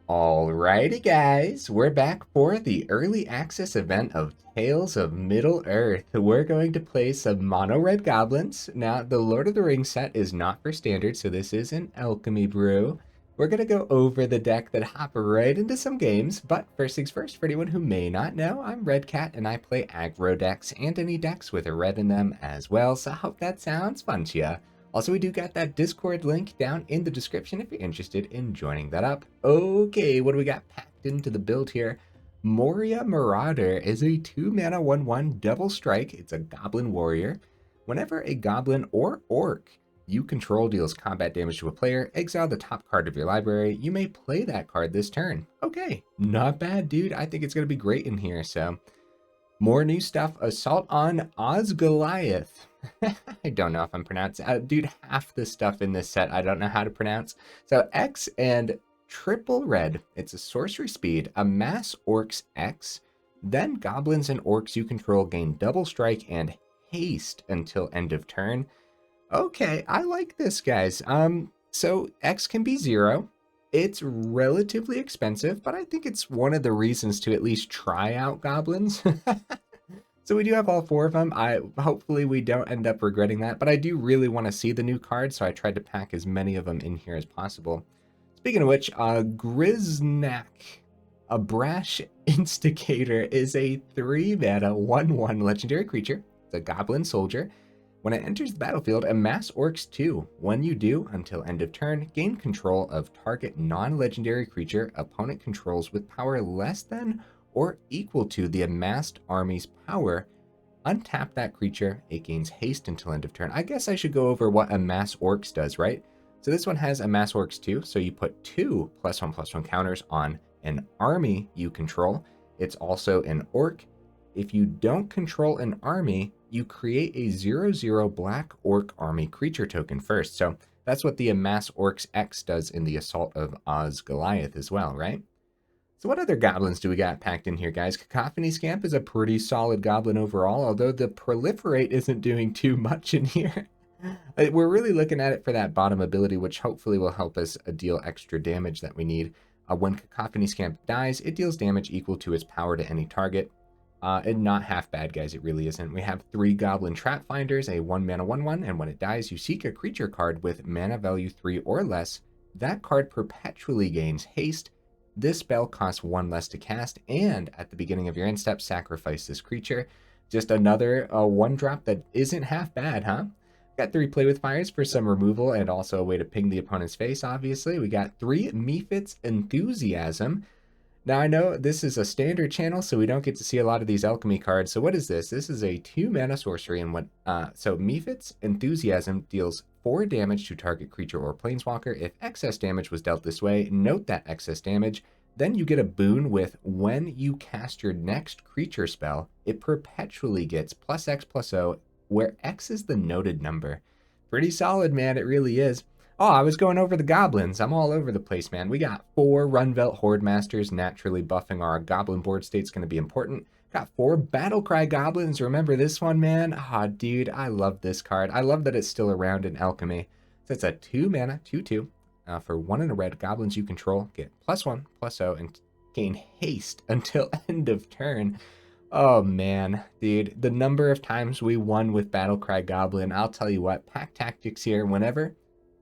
Alrighty guys, we're back for the early access event of Tales of Middle-earth. We're going to play some mono red goblins. Now, the Lord of the Rings set is not for standard, so this is an alchemy brew. We're going to go over the deck that hop right into some games, but first things first, for anyone who may not know, I'm Red Cat and I play aggro decks and any decks with a red in them as well, so I hope that sounds fun to ya. Also, we do got that Discord link down in the description if you're interested in joining that up. Okay, what do we got packed into the build here? Moria Marauder is a 2-mana 1/1 double strike. It's a goblin warrior. Whenever a goblin or orc you control deals combat damage to a player, exile the top card of your library. You may play that card this turn. Okay, not bad, dude. I think it's going to be great in here, so... More new stuff. Assault on Osgiliath. I don't know if I'm pronouncing. Dude, half the stuff in this set I don't know how to pronounce. So X and triple red. It's a sorcery speed. Amass orcs X. Then goblins and orcs you control gain double strike and haste until end of turn. Okay, I like this, guys. So X can be 0. It's relatively expensive, but I think it's one of the reasons to at least try out goblins. So we do have all 4 of them. Hopefully we don't end up regretting that, but I do really want to see the new cards, so I tried to pack as many of them in here as possible. Speaking of which, Grishnákh, a Brash Instigator, is a 3-mana 1/1 legendary creature. It's a goblin soldier. When it enters the battlefield, amass orcs 2. When you do, until end of turn, gain control of target non-legendary creature opponent controls with power less than or equal to the amassed army's power. Untap that creature, it gains haste until end of turn. I guess I should go over what amass orcs does, right? So this one has amass orcs 2, so you put 2 +1/+1 counters on an army you control. It's also an orc. If you don't control an army, you create a 0/0 black orc army creature token first. So that's what the Amass Orcs X does in the Assault of Osgiliath as well, right? So what other goblins do we got packed in here, guys? Cacophony Scamp is a pretty solid goblin overall, although the Proliferate isn't doing too much in here. We're really looking at it for that bottom ability, which hopefully will help us deal extra damage that we need. When Cacophony Scamp dies, it deals damage equal to its power to any target. And not half bad, guys, it really isn't. We have 3 Goblin Trapfinders, a 1-mana 1/1, and when it dies, you seek a creature card with mana value 3 or less. That card perpetually gains haste. This spell costs 1 less to cast, and at the beginning of your end step, sacrifice this creature. Just another 1-drop that isn't half bad, huh? Got 3 Play with Fires for some removal and also a way to ping the opponent's face, obviously. We got 3 Mephit's Enthusiasm. Now I know this is a standard channel, so we don't get to see a lot of these alchemy cards. So what is this? This is a 2-mana sorcery, and so Mephit's Enthusiasm deals 4 damage to target creature or planeswalker. If excess damage was dealt this way, note that excess damage. Then you get a boon with when you cast your next creature spell, it perpetually gets +X+0, where X is the noted number. Pretty solid, man, it really is. Oh, I was going over the goblins. I'm all over the place, man. We got 4 Rundvelt Hordemasters. Naturally, buffing our goblin board state's going to be important. Got 4 Battle Cry Goblins. Remember this one, man? Ah, dude, I love this card. I love that it's still around in Alchemy. So it's a 2-mana, 2/2. For 1 and a red, goblins you control get +1/+0 and gain haste until end of turn. Oh, man, dude. The number of times we won with Battle Cry Goblin, I'll tell you what. Pack tactics here. Whenever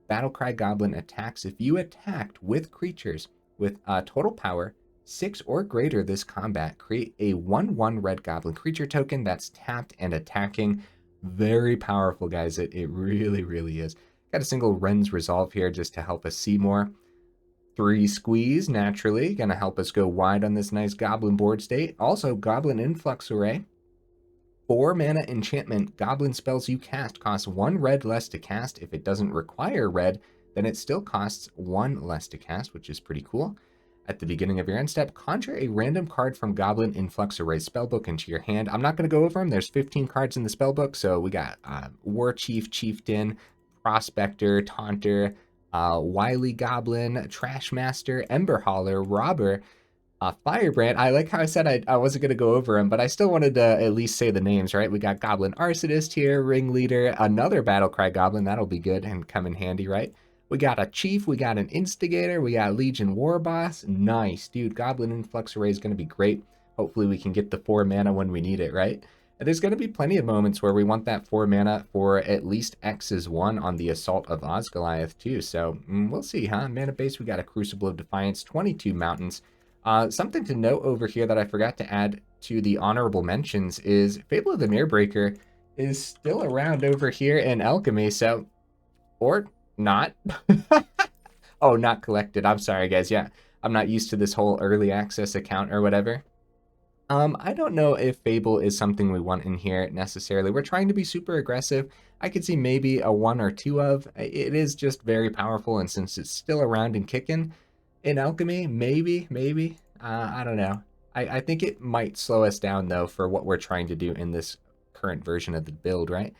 Battle Cry Goblin attacks, if you attacked with creatures with total power 6 or greater this combat, create a 1/1 red goblin creature token that's tapped and attacking. Very powerful, guys. It really, really is. Got a single Wrenn's Resolve here just to help us see more. 3 Squees, naturally, gonna help us go wide on this nice goblin board state. Also, Goblin Influx Array. 4-mana enchantment. Goblin spells you cast cost 1 red less to cast. If it doesn't require red, then it still costs 1 less to cast, which is pretty cool. At the beginning of your end step, conjure a random card from Goblin Influx Array spellbook into your hand. I'm not going to go over them. There's 15 cards in the spellbook, so we got War Chief, Chieftain, Prospector, Taunter, Wily Goblin, Trash Master, Ember Hauler, Robber, Firebrand. I like how I said I wasn't going to go over them, but I still wanted to at least say the names, right? We got Goblin Arsonist here, Ringleader, another Battle Cry Goblin. That'll be good and come in handy, right? We got a Chief, we got an Instigator, we got Legion War Boss. Nice, dude. Goblin Influx Array is going to be great. Hopefully we can get the 4 mana when we need it, right? And there's going to be plenty of moments where we want that 4 mana for at least X's 1 on the Assault of Osgiliath too. So we'll see, huh? Mana base, we got a Crucible of Defiance, 22 Mountains. Something to note over here that I forgot to add to the honorable mentions is Fable of the Mirrorbreaker is still around over here in Alchemy, so... Or not. Oh, not collected. I'm sorry, guys. Yeah, I'm not used to this whole early access account or whatever. I don't know if Fable is something we want in here necessarily. We're trying to be super aggressive. I could see maybe a 1 or 2 of. It is just very powerful, and since it's still around and kicking in Alchemy, maybe. I don't know. I think it might slow us down, though, for what we're trying to do in this current version of the build, right?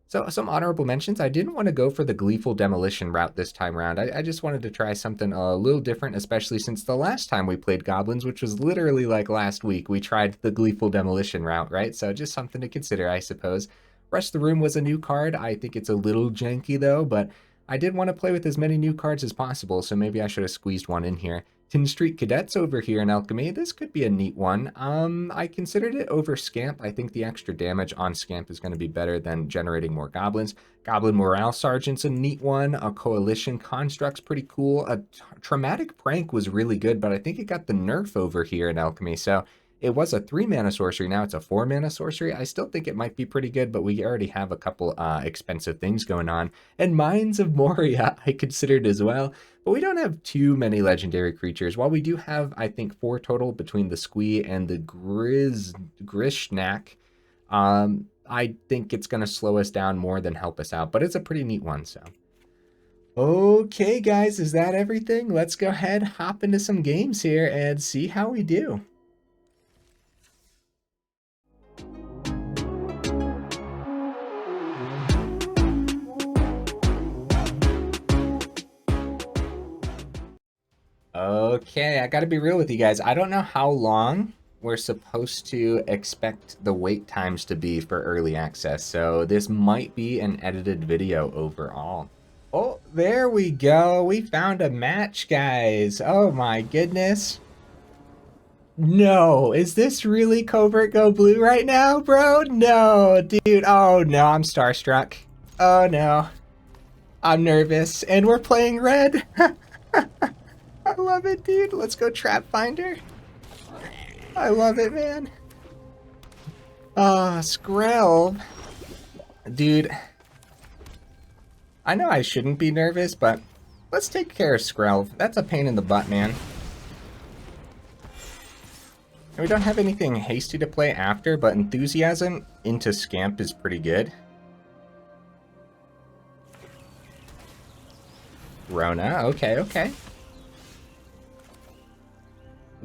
So some honorable mentions. I didn't want to go for the Gleeful Demolition route this time around. I just wanted to try something a little different, especially since the last time we played Goblins, which was literally like last week, we tried the Gleeful Demolition route, right? So just something to consider, I suppose. Rush the Room was a new card. I think it's a little janky though, but I did want to play with as many new cards as possible, so maybe I should have squeezed one in here. Tin Street Cadets over here in Alchemy. This could be a neat one. I considered it over Scamp. I think the extra damage on Scamp is going to be better than generating more goblins. Goblin Morale Sergeant's a neat one. A Coalition Construct's pretty cool. A Traumatic Prank was really good, but I think it got the nerf over here in Alchemy. So it was a 3-mana sorcery. Now it's a 4-mana sorcery. I still think it might be pretty good, but we already have a couple expensive things going on. And Mines of Moria I considered as well. But we don't have too many legendary creatures. While we do have, I think, 4 total between the Squee and the Grishnákh, I think it's going to slow us down more than help us out. But it's a pretty neat one, so. Okay, guys, is that everything? Let's go ahead, hop into some games here, and see how we do. Okay, I gotta be real with you guys. I don't know how long we're supposed to expect the wait times to be for early access, so this might be an edited video overall. Oh, there we go. We found a match, guys. Oh my goodness. No, is this really Covert Go Blue right now, bro? No, dude. Oh no, I'm starstruck. Oh no. I'm nervous, and we're playing red. I love it, dude. Let's go Trapfinder. I love it, man. Skrelv. Dude. I know I shouldn't be nervous, but let's take care of Skrelv. That's a pain in the butt, man. And we don't have anything hasty to play after, but Enthusiasm into Scamp is pretty good. Rona, okay.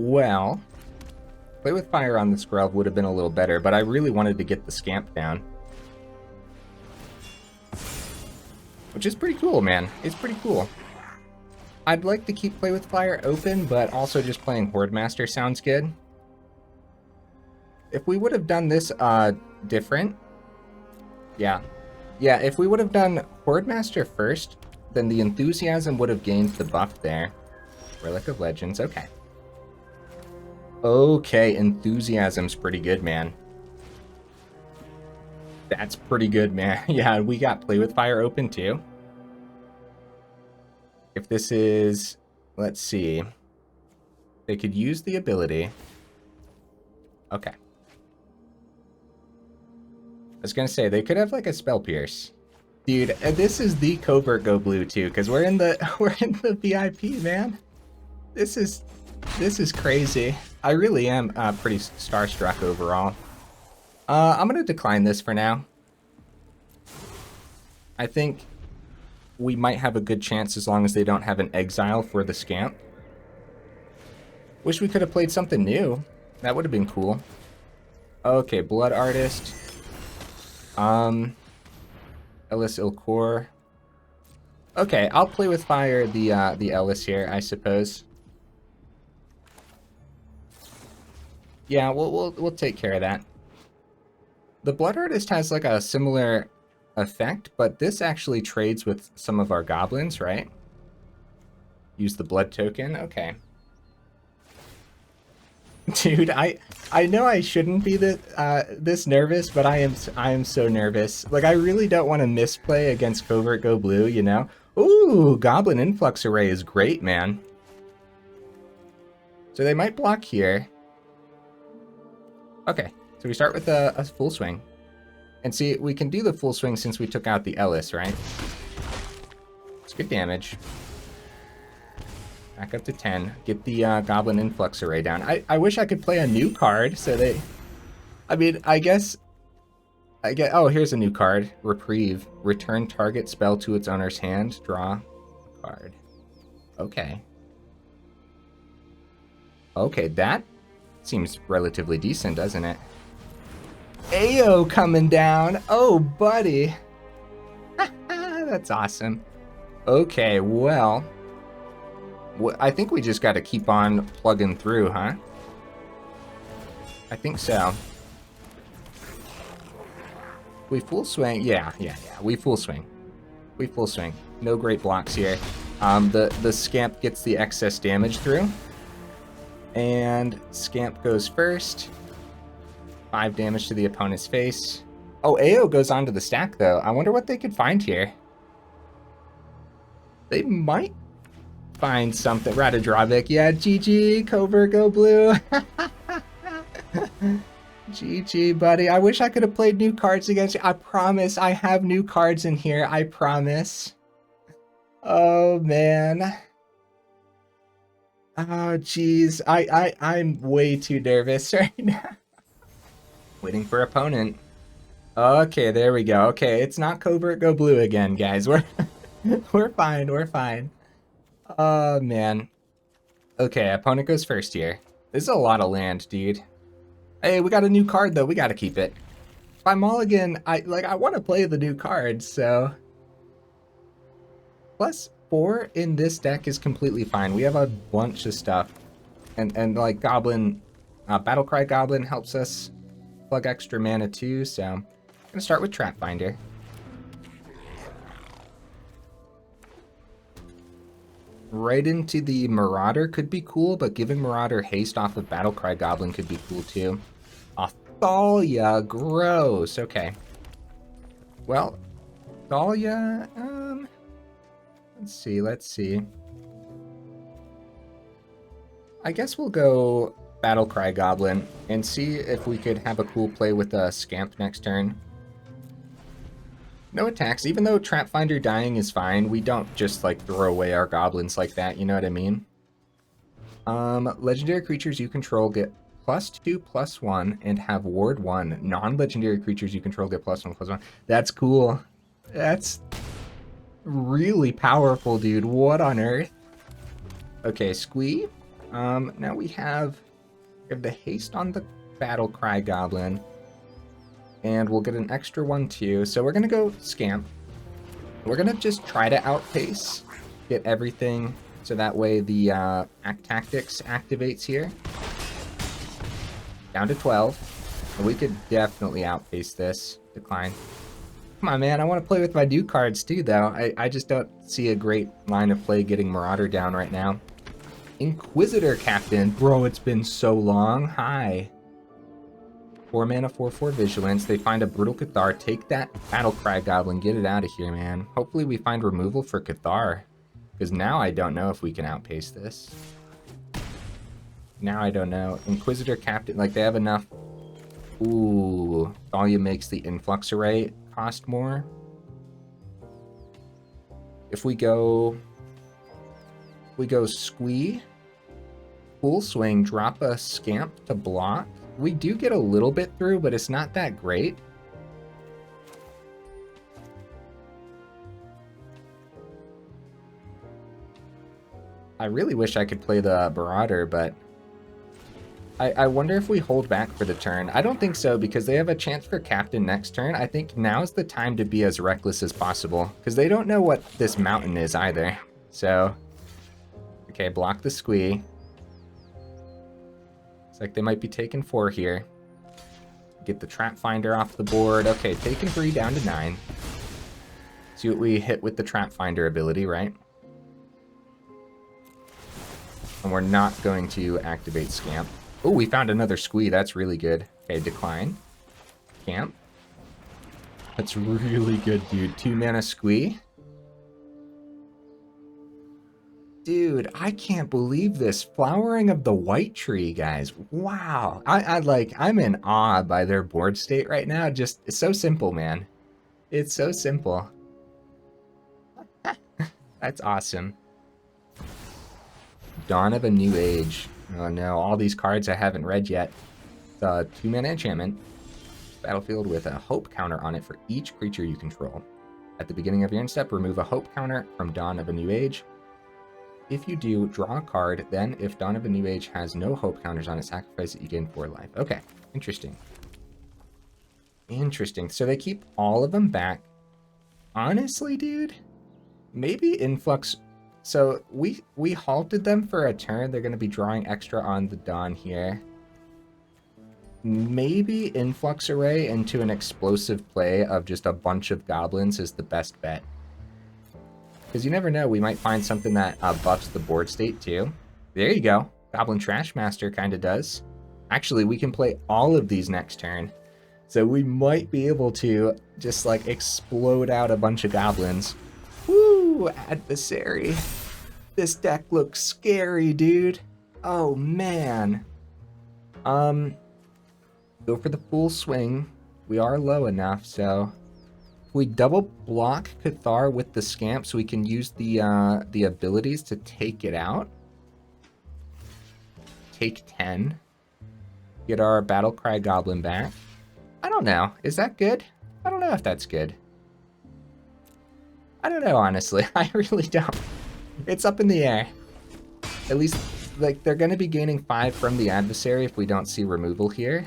Well, play with fire on the Skrelv would have been a little better, but I really wanted to get the Scamp down. Which is pretty cool, man. It's pretty cool. I'd like to keep play with fire open, but also just playing Hordemaster sounds good. If we would have done this different, yeah, if we would have done Hordemaster first, then the Enthusiasm would have gained the buff there. Relic of Legends, okay. Okay, Enthusiasm's pretty good, man. That's pretty good, man. Yeah, we got Play with Fire open, too. If this is... Let's see. They could use the ability. Okay. I was gonna say, they could have, like, a Spell Pierce. Dude, this is the Covert Go Blue, too, because we're in the VIP, man. This is crazy. I really am pretty starstruck overall. I'm going to decline this for now. I think we might have a good chance as long as they don't have an exile for the Scamp. Wish we could have played something new. That would have been cool. Okay, Blood Artist. Ellis Ilkor. Okay, I'll play with fire the Ellis here, I suppose. Yeah, we'll take care of that. The Blood Artist has like a similar effect, but this actually trades with some of our goblins, right? Use the blood token. Okay. Dude, I know I shouldn't be this nervous, but I am so nervous. Like, I really don't want to misplay against Covert Go Blue, you know? Ooh, Goblin Influx Array is great, man. So they might block here. Okay, so we start with a full swing. And see, we can do the full swing since we took out the Ellis, right? It's good damage. Back up to 10. Get the Goblin Influx Array down. I wish I could play a new card, so they... I mean, I guess... Oh, here's a new card. Reprieve. Return target spell to its owner's hand. Draw a card. Okay. Okay, that seems relatively decent, doesn't it? Ayo coming down. Oh, buddy. That's awesome. Okay, well... I think we just got to keep on plugging through, huh? I think so. We full swing? Yeah. We full swing. We full swing. No great blocks here. The Scamp gets the excess damage through. And Scamp goes first. 5 damage to the opponent's face. Oh, AO goes onto the stack, though. I wonder what they could find here. They might find something. Radadravik. Yeah, GG. Covert Go Blue. GG, buddy. I wish I could have played new cards against you. I promise I have new cards in here. I promise. Oh, man. Oh, jeez. I'm way too nervous right now. Waiting for opponent. Okay, there we go. Okay, it's not Covert Go Blue again, guys. We're fine. We're fine. Oh, man. Okay, opponent goes first here. This is a lot of land, dude. Hey, we got a new card, though. We got to keep it. If I mulligan, I want to play the new cards, so... +4 in this deck is completely fine. We have a bunch of stuff. And like, Goblin... Battle Cry Goblin helps us plug extra mana, too, so... I'm going to start with Trapfinder. Right into the Marauder could be cool, but giving Marauder haste off of Battle Cry Goblin could be cool too. Thalia, gross. Okay. Well, Thalia, let's see. I guess we'll go Battle Cry Goblin and see if we could have a cool play with a Scamp next turn. No attacks. Even though Trapfinder dying is fine, we don't just, like, throw away our goblins like that, you know what I mean? Legendary creatures you control get +2/+1 and have ward 1. Non-legendary creatures you control get +1/+1. That's cool. That's really powerful, dude. What on earth? Okay, Squee. Now we have the haste on the Battle Cry Goblin. And we'll get an extra one too. So we're going to go Scamp. We're going to just try to outpace. Get everything. So that way the Act Tactics activates here. Down to 12. And we could definitely outpace this. Decline. Come on, man. I want to play with my new cards too, though. I just don't see a great line of play getting Marauder down right now. Inquisitor Captain. Bro, it's been so long. Hi. 4 mana, 4/4 Vigilance. They find a Brutal Cathar. Take that Battle Cry Goblin. Get it out of here, man. Hopefully we find removal for Cathar. Because now I don't know if we can outpace this. Now I don't know. Inquisitor Captain, like they have enough. Ooh. Thalia makes the Influx Array cost more. If we go Squee. Full swing, drop a Scamp to block. We do get a little bit through, but it's not that great. I really wish I could play the Marauder, but I wonder if we hold back for the turn. I don't think so, because they have a chance for Captain next turn. I think now's the time to be as reckless as possible, because they don't know what this mountain is either. So, okay, block the Squee. It's like they might be taking 4 here. Get the Trapfinder off the board. Okay, taking 3 down to 9. See what we hit with the Trapfinder ability, right? And we're not going to activate Scamp. Oh, we found another Squee. That's really good. Okay, decline. Scamp. That's really good, dude. 2 mana Squee. Dude, I can't believe this. Flowering of the White Tree, guys. Wow. I'm in awe by their board state right now. Just, it's so simple, man. It's so simple. That's awesome. Dawn of a New Age. Oh no, all these cards I haven't read yet. It's a 2 mana enchantment. Battlefield with a hope counter on it for each creature you control. At the beginning of your end step, remove a hope counter from Dawn of a New Age. If you do, draw a card. Then, if Dawn of a New Age has no hope counters on it, sacrifice it, you gain 4 life. Okay, interesting. Interesting. So they keep all of them back. Honestly, dude, maybe Influx. So we halted them for a turn. They're going to be drawing extra on the Dawn here. Maybe Influx Array into an explosive play of just a bunch of goblins is the best bet. Because you never know, we might find something that buffs the board state too. There you go. Goblin Trapfinder kind of does. Actually, we can play all of these next turn. So we might be able to just like explode out a bunch of goblins. Woo! Adversary. This deck looks scary, dude. Oh, man. Go for the full swing. We are low enough, so... If we double block Cathar with the Scamp so we can use the abilities to take it out. Take 10. Get our Battle Cry Goblin back. I don't know. Is that good? I don't know if that's good. I don't know, honestly. I really don't. It's up in the air. At least, like, they're going to be gaining 5 from the adversary if we don't see removal here.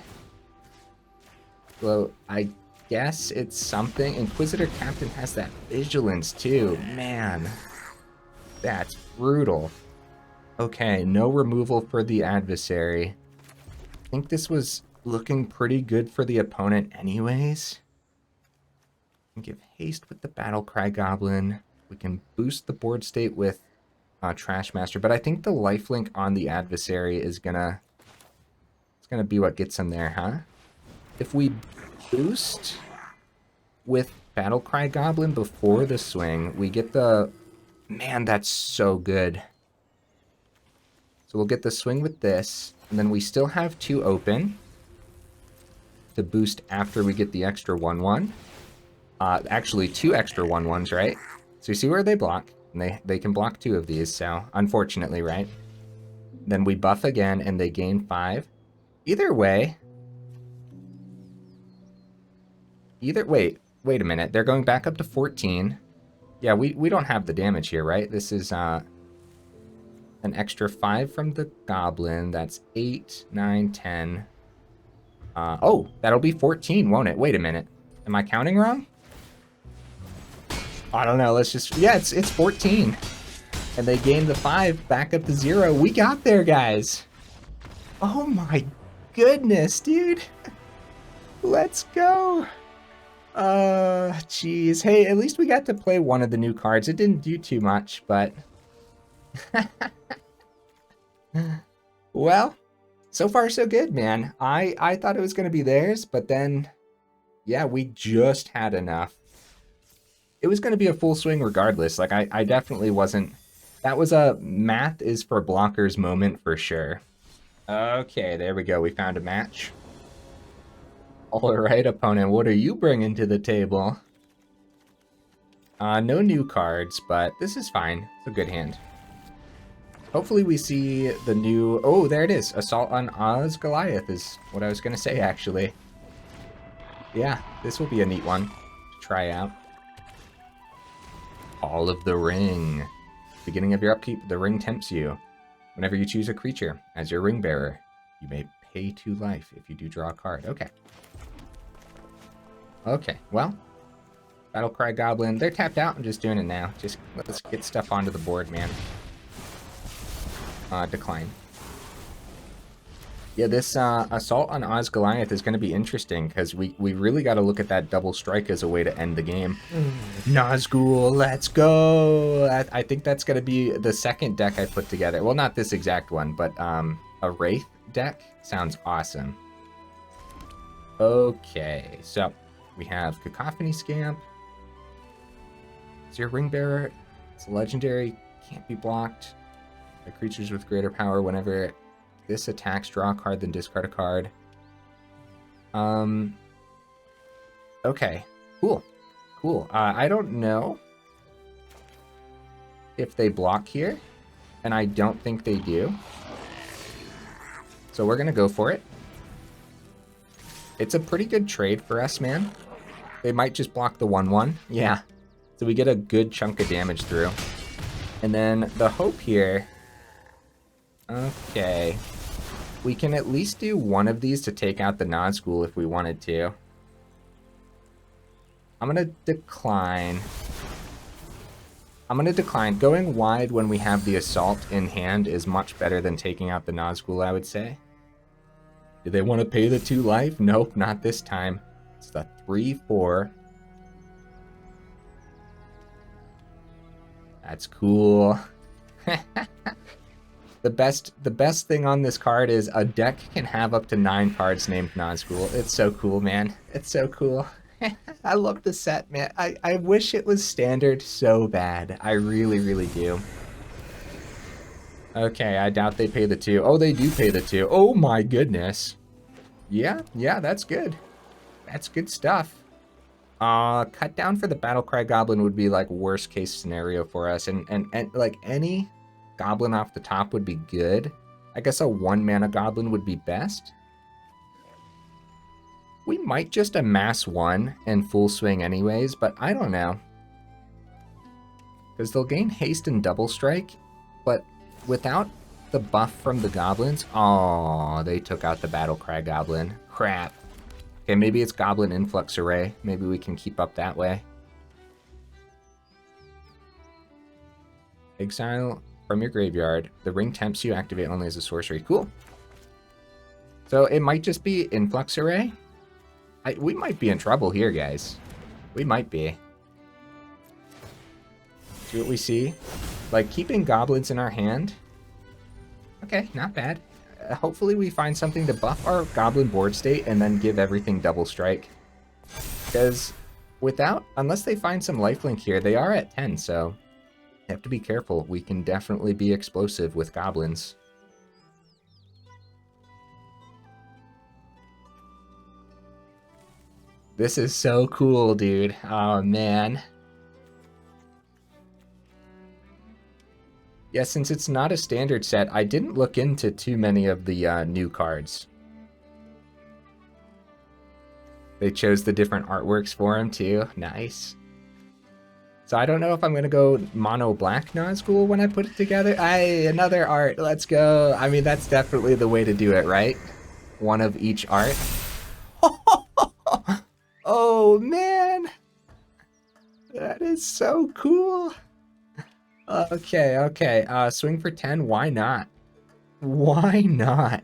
Well, I guess it's something. Inquisitor Captain has that vigilance, too. Man, that's brutal. Okay, no removal for the adversary. I think this was looking pretty good for the opponent anyways. We can give haste with the Battle Cry Goblin. We can boost the board state with Trashmaster, but I think the lifelink on the adversary is gonna be what gets him there, huh? If we boost with Battle Cry Goblin before the swing, we get the... Man, that's so good. So we'll get the swing with this, and then we still have 2 open to boost after we get the extra 1/1. Actually, 2 extra 1/1s, right? So you see where they block, and they can block 2 of these, so unfortunately, right? Then we buff again, and they gain 5. Either way... Wait a minute. They're going back up to 14. Yeah, we don't have the damage here, right? This is an extra 5 from the Goblin. That's 8, 9, 10. Oh, that'll be 14, won't it? Wait a minute. Am I counting wrong? I don't know. Let's just... Yeah, it's 14. And they gained the 5 back up to 0. We got there, guys. Oh my goodness, dude. Let's go. Jeez. Hey, at least we got to play one of the new cards. It didn't do too much, but... Well, so far so good, man. I thought it was going to be theirs, but then... Yeah, we just had enough. It was going to be a full swing regardless. Like, I definitely wasn't... That was a math is for blockers moment for sure. Okay, there we go. We found a match. All right, opponent, what are you bringing to the table? No new cards, but this is fine. It's a good hand. Hopefully we see the new... Oh, there it is. Assault on Osgiliath is what I was going to say, actually. Yeah, this will be a neat one to try out. All of the Ring. Beginning of your upkeep, the ring tempts you. Whenever you choose a creature as your ring bearer, you may pay 2 life if you do draw a card. Okay. Okay, well, Battle Cry Goblin, they're tapped out. I'm just doing it now. Just let's get stuff onto the board, man. Decline. Yeah, this assault on Osgiliath is going to be interesting because we really got to look at that double strike as a way to end the game. Nazgul, let's go! I think that's going to be the second deck I put together. Well, not this exact one, but a Wraith deck sounds awesome. Okay, so we have Cacophony Scamp. It's your Ring Bearer. It's legendary, can't be blocked by creatures with greater power whenever this attacks, draw a card, then discard a card. Okay, cool. Cool. I don't know if they block here, and I don't think they do. So we're going to go for it. It's a pretty good trade for us, man. They might just block the 1/1. Yeah. So we get a good chunk of damage through. And then the hope here... Okay. We can at least do one of these to take out the Nazgul if we wanted to. I'm going to decline. Going wide when we have the Assault in hand is much better than taking out the Nazgul, I would say. Do they want to pay the 2 life? Nope, not this time. It's the 3/4. That's cool. The best thing on this card is a deck can have up to 9 cards named Nazgul. It's so cool, man. It's so cool. I love the set, man. I wish it was standard so bad. I really, really do. Okay, I doubt they pay the 2. Oh, they do pay the 2. Oh my goodness. Yeah, that's good. That's good stuff. Cut down for the Battle Cry Goblin would be like worst case scenario for us, and like any Goblin off the top would be good. I guess a 1-mana Goblin would be best. We might just amass 1 and full swing anyways, but I don't know. Because they'll gain haste and double strike, but without the buff from the Goblins... Oh, they took out the Battle Cry Goblin. Crap. Okay, maybe it's Goblin Influx Array. Maybe we can keep up that way. Exile from your graveyard. The ring tempts you, activate only as a sorcery. Cool. So it might just be Influx Array. We might be in trouble here, guys. We might be. See what we see? Like, keeping Goblins in our hand. Okay, not bad. Hopefully we find something to buff our Goblin board state and then give everything double strike. Because unless they find some lifelink here, they are at 10, so you have to be careful. We can definitely be explosive with Goblins. This is so cool, dude. Oh, man. Yeah, since it's not a standard set, I didn't look into too many of the new cards. They chose the different artworks for him, too. Nice. So I don't know if I'm going to go mono black Nazgul when I put it together. Another art. Let's go. I mean, that's definitely the way to do it, right? One of each art. Oh, man. That is so cool. Okay. Swing for 10. Why not? Why not?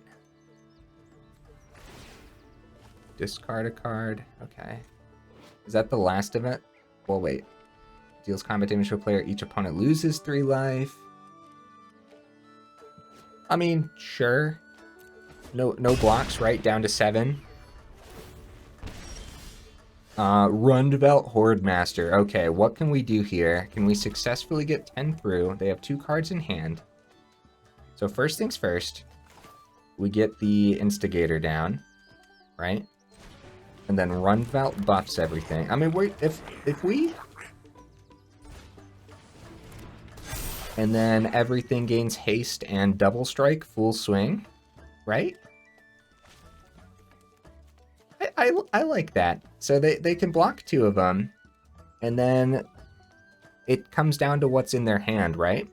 Discard a card. Okay. Is that the last of it? Well, wait. Deals combat damage to a player. Each opponent loses 3 life. I mean, sure. No blocks, right? Down to 7. Rundvelt Hordemaster. Okay, what can we do here? Can we successfully get 10 through? They have 2 cards in hand. So first things first, we get the Instigator down, right? And then Rundvelt buffs everything. I mean, if we... And then everything gains haste and double strike, full swing, right? I like that. So they can block 2 of them, and then it comes down to what's in their hand, right?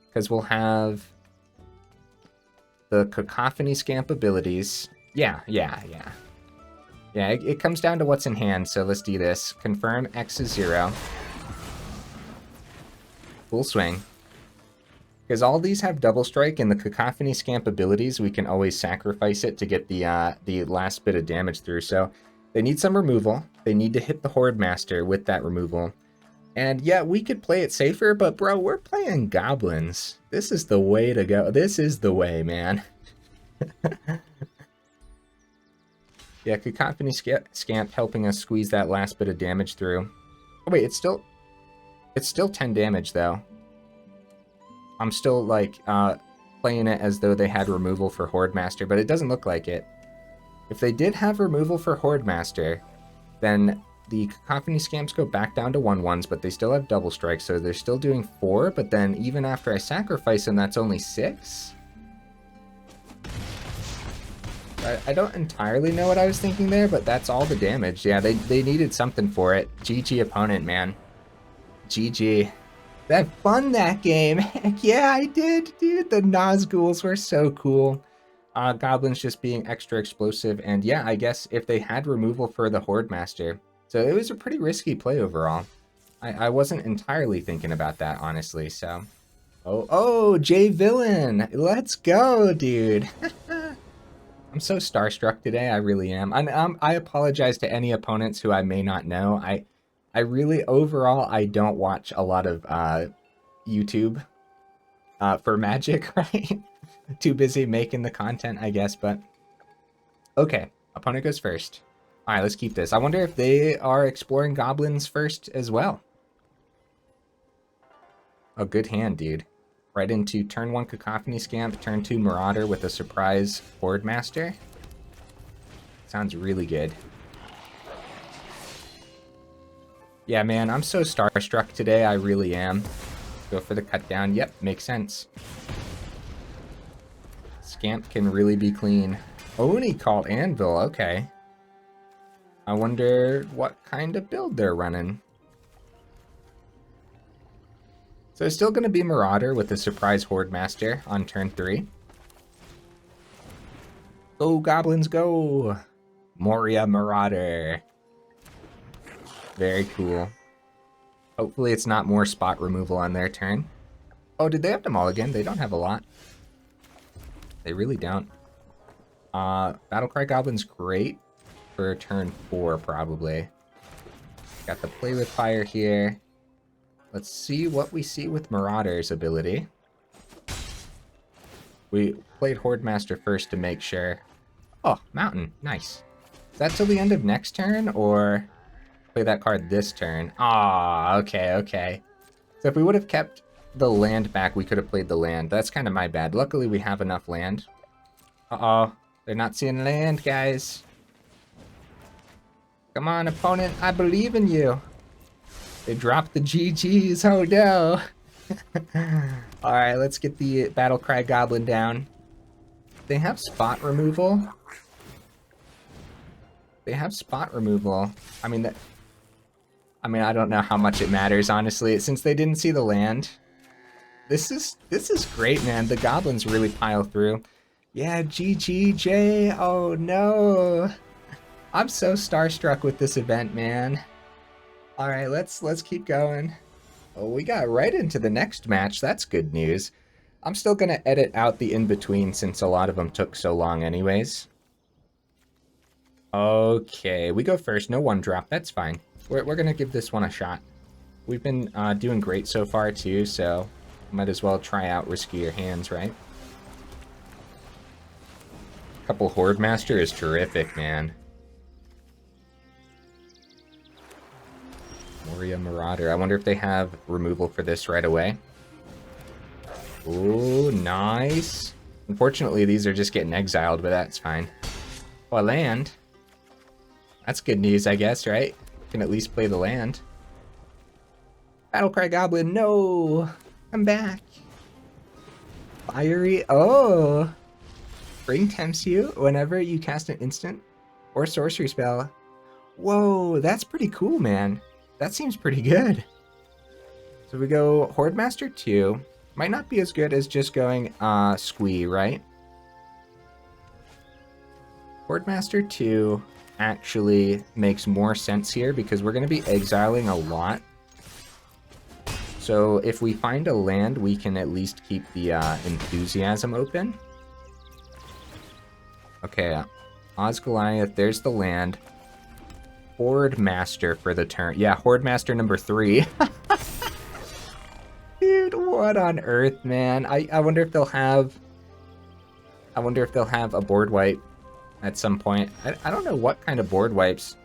Because we'll have the Cacophony Scamp abilities. Yeah, it comes down to what's in hand, so let's do this. Confirm X is 0. Full swing. Because all these have double strike, and the Cacophony Scamp abilities, we can always sacrifice it to get the last bit of damage through. So they need some removal. They need to hit the Hordemaster with that removal. And yeah, we could play it safer, but bro, we're playing Goblins. This is the way to go. This is the way, man. Yeah, Cacophony Scamp helping us squeeze that last bit of damage through. Oh wait, it's still 10 damage though. I'm still like playing it as though they had removal for Hordemaster, but it doesn't look like it. If they did have removal for Hordemaster, then the Cacophony Scamps go back down to 1/1s, but they still have double strike, so they're still doing 4, but then even after I sacrifice them, that's only 6? I don't entirely know what I was thinking there, but that's all the damage. Yeah, they needed something for it. GG opponent, man. GG. That fun that game. Heck yeah, I did, dude. The Nazguls were so cool. Goblins just being extra explosive. And yeah, I guess if they had removal for the Hordemaster. So it was a pretty risky play overall. I wasn't entirely thinking about that, honestly. So, oh, Jay Villain. Let's go, dude. I'm so starstruck today. I really am. I apologize to any opponents who I may not know. I really, overall, I don't watch a lot of YouTube for Magic, right? Too busy making the content, I guess, but... Okay, opponent goes first. Alright, let's keep this. I wonder if they are exploring Goblins first as well. Oh, good hand, dude. Right into turn 1 Cacophony Scamp, turn 2 Marauder with a surprise Hordemaster. Sounds really good. Yeah, man, I'm so starstruck today. I really am. Go for the cut down. Yep, makes sense. Scamp can really be clean. Oni called Anvil. Okay. I wonder what kind of build they're running. So it's still going to be Marauder with a surprise Hordemaster on turn 3. Go, Goblins, go! Moria Marauder. Very cool. Hopefully it's not more spot removal on their turn. Oh, did they have to mulligan? They don't have a lot. They really don't. Battle Cry Goblin's great for turn 4, probably. Got the Play with Fire here. Let's see what we see with Marauder's ability. We played Hordemaster first to make sure. Oh, Mountain. Nice. Is that till the end of next turn, or... Play that card this turn. Ah, okay. So if we would have kept the land back, we could have played the land. That's kind of my bad. Luckily, we have enough land. Uh-oh. They're not seeing land, guys. Come on, opponent. I believe in you. They dropped the GGs. Oh, no. Alright, let's get the Battle Cry Goblin down. They have spot removal. I don't know how much it matters, honestly, since they didn't see the land. This is great, man. The Goblins really pile through. Yeah, GGJ. Oh, no. I'm so starstruck with this event, man. All right, let's keep going. Oh, we got right into the next match. That's good news. I'm still going to edit out the in-between since a lot of them took so long anyways. Okay, we go first. No one drop. That's fine. We're going to give this one a shot. We've been doing great so far, too, so might as well try out riskier hands, right? Couple Hordemaster is terrific, man. Moria Marauder. I wonder if they have removal for this right away. Ooh, nice. Unfortunately, these are just getting exiled, but that's fine. Oh, a land. That's good news, I guess, right? Can at least play the land. Battle Cry Goblin, no! I'm back. Fiery, oh! Spring tempts you whenever you cast an instant or sorcery spell. Whoa, that's pretty cool, man. That seems pretty good. So we go Hordemaster 2. Might not be as good as just going Squee, right? Hordemaster 2 actually makes more sense here because we're going to be exiling a lot. So if we find a land, we can at least keep the Enthusiasm open. Okay, Osgiliath, there's the land. Hordemaster for the turn. Yeah, Hordemaster number 3. Dude, what on earth, man? I wonder if they'll have... I wonder if they'll have a board wipe at some point. I don't know what kind of board wipes.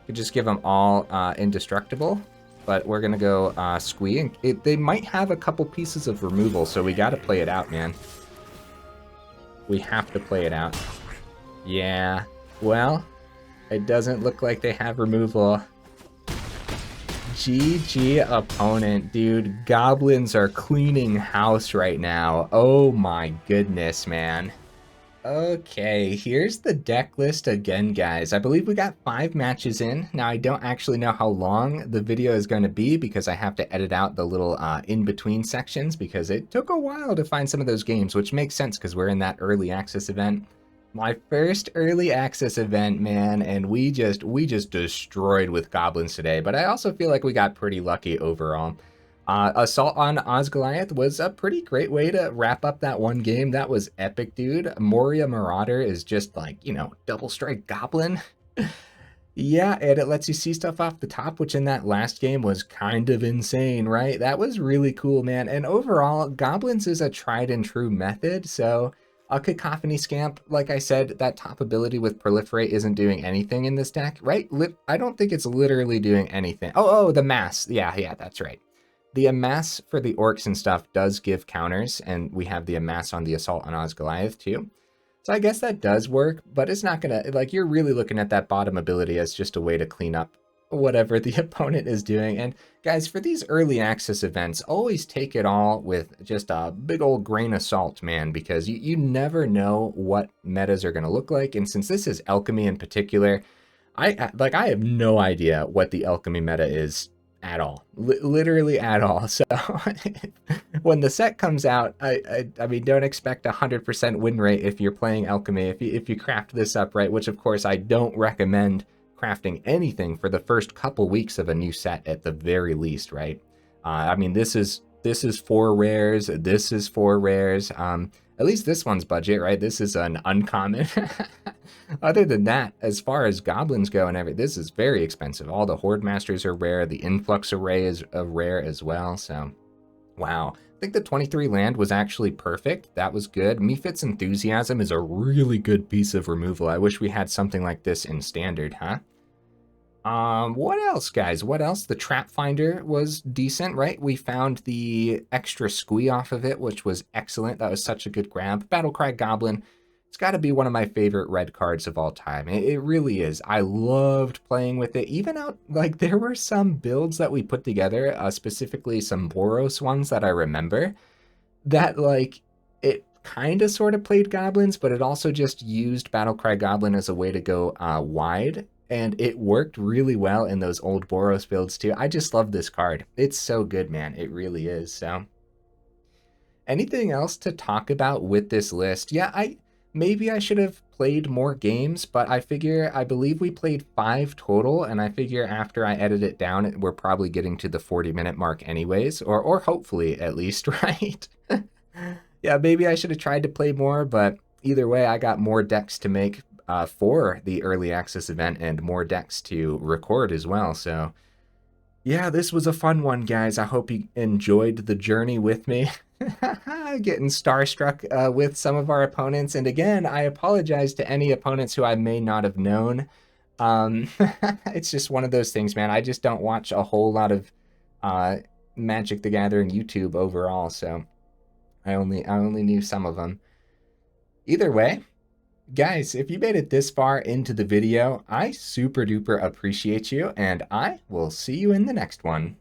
Could just give them all indestructible. But we're going to go Squee. And they might have a couple pieces of removal, so we got to play it out, man. We have to play it out. Yeah, well, it doesn't look like they have removal. GG opponent, dude. Goblins are cleaning house right now. Oh my goodness, man. Okay, here's the deck list again, guys. I believe we got 5 matches in. Now, I don't actually know how long the video is going to be because I have to edit out the little in-between sections because it took a while to find some of those games, which makes sense because we're in that early access event. My first early access event, man, and we just destroyed with Goblins today, but I also feel like we got pretty lucky overall. Assault on Osgiliath was a pretty great way to wrap up that one game. That was epic, dude. Moria Marauder is just like, you know, double strike Goblin. Yeah, and it lets you see stuff off the top, which in that last game was kind of insane, right? That was really cool, man. And overall, Goblins is a tried and true method, so a Cacophony Scamp, like I said, that top ability with Proliferate isn't doing anything in this deck, right? I don't think it's literally doing anything. Oh, the Mass. Yeah, that's right. The Amass for the Orcs and stuff does give counters, and we have the Amass on the Assault on Osgiliath too. So I guess that does work, but it's not gonna, like, you're really looking at that bottom ability as just a way to clean up whatever the opponent is doing. And guys, for these early access events, always take it all with just a big old grain of salt, man, because you never know what metas are gonna look like. And since this is Alchemy in particular, I have no idea what the Alchemy meta is at all, literally at all. So when the set comes out, I mean, don't expect 100% win rate if you're playing Alchemy, if you craft this up right, which of course I don't recommend crafting anything for the first couple weeks of a new set at the very least, right? I mean, this is 4 rares, this is 4 rares, at least this one's budget, right? This is an uncommon. Other than that, as far as Goblins go and everything, this is very expensive. All the Hordemasters are rare. The Influx array is rare as well. So, wow. I think the 23 land was actually perfect. That was good. Mephit's Enthusiasm is a really good piece of removal. I wish we had something like this in Standard, huh? What else, guys? What else? The Trapfinder was decent, right? We found the extra Squee off of it, which was excellent. That was such a good grab. Battle Cry Goblin. It's got to be one of my favorite red cards of all time. It really is. I loved playing with it. Even out, like, there were some builds that we put together, specifically some Boros ones that I remember, that, like, it kind of sort of played Goblins, but it also just used Battle Cry Goblin as a way to go wide. And it worked really well in those old Boros builds too. I just love this card. It's so good, man. It really is. So, anything else to talk about with this list? Yeah, maybe I should have played more games, but I believe we played 5 total, and I figure after I edit it down, we're probably getting to the 40-minute mark anyways, or hopefully at least, right? Yeah, maybe I should have tried to play more, but either way, I got more decks to make for the early access event and more decks to record as well. So yeah, this was a fun one, guys. I hope you enjoyed the journey with me. Getting starstruck with some of our opponents. And again, I apologize to any opponents who I may not have known. It's just one of those things, man. I just don't watch a whole lot of Magic the Gathering YouTube overall, so I only knew some of them. Either way, guys, if you made it this far into the video, I super duper appreciate you, and I will see you in the next one.